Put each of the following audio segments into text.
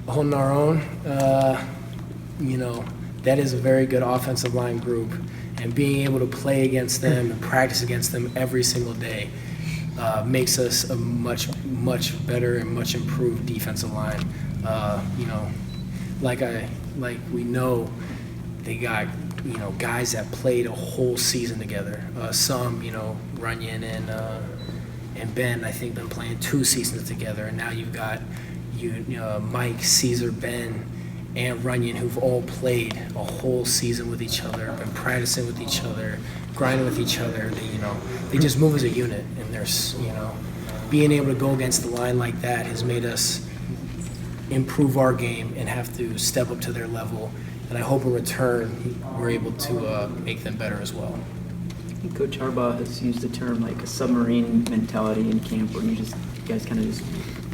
holding our own. You know, that is a very good offensive line group, and being able to play against them and practice against them every single day makes us a much better and much improved defensive line. You know, like we know they got, you know, guys that played a whole season together. Some, you know, Runyon and Ben, I think, been playing 2 seasons together, and now you've got Mike, Caesar, Ben, and Runyon, who've all played a whole season with each other, been practicing with each other, grinding with each other. They, you know, they just move as a unit, and there's, you know, being able to go against the line like that has made us improve our game and have to step up to their level. And I hope in return we're able to make them better as well. I think Coach Harbaugh has used the term like a submarine mentality in camp, where you guys kind of just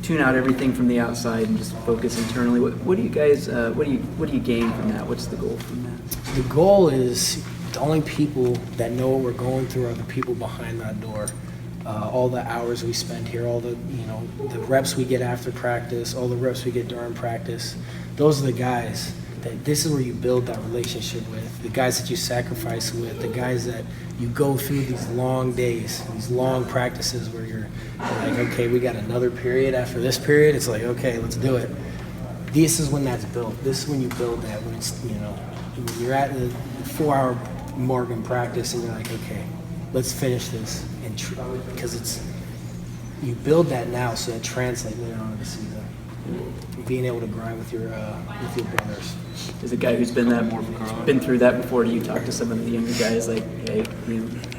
tune out everything from the outside and just focus internally. What do you guys what do you gain from that? What's the goal from that? The goal is the only people that know what we're going through are the people behind that door. All the hours we spend here, all the, you know, the reps we get after practice, all the reps we get during practice, those are the guys that this is where you build that relationship with, the guys that you sacrifice with, the guys that you go through these long days, these long practices where you're like, okay, we got another period after this period. It's like, okay, let's do it. This is when that's built. This is when you build that, when it's, you know, when you're at the 4-hour mark in practice and you're like, okay, let's finish this. And because it's, you build that now so that translates later on in the season. Being able to grind with your brothers. As a guy who's been through that before, do you talk to some of the younger guys like, hey,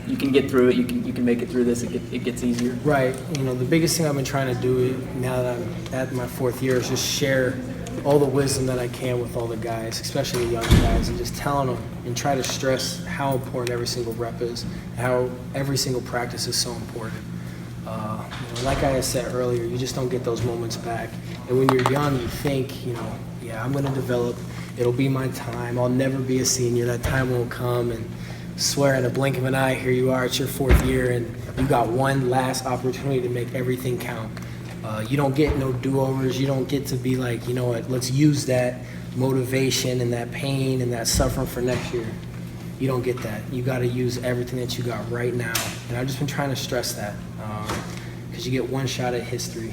you can get through it, you can make it through this, it gets easier? Right. You know, the biggest thing I've been trying to do now that I'm at my 4th year is just share all the wisdom that I can with all the guys, especially the young guys, and just telling them and try to stress how important every single rep is, how every single practice is so important. You know, like I said earlier, you just don't get those moments back. And when you're young, you think, you know, yeah, I'm going to develop. It'll be my time. I'll never be a senior. That time won't come. And swear in a blink of an eye, here you are, it's your 4th year, and you got one last opportunity to make everything count. You don't get no do-overs. You don't get to be like, you know what, let's use that motivation and that pain and that suffering for next year. You don't get that. You got to use everything that you got right now. And I've just been trying to stress that because you get one shot at history.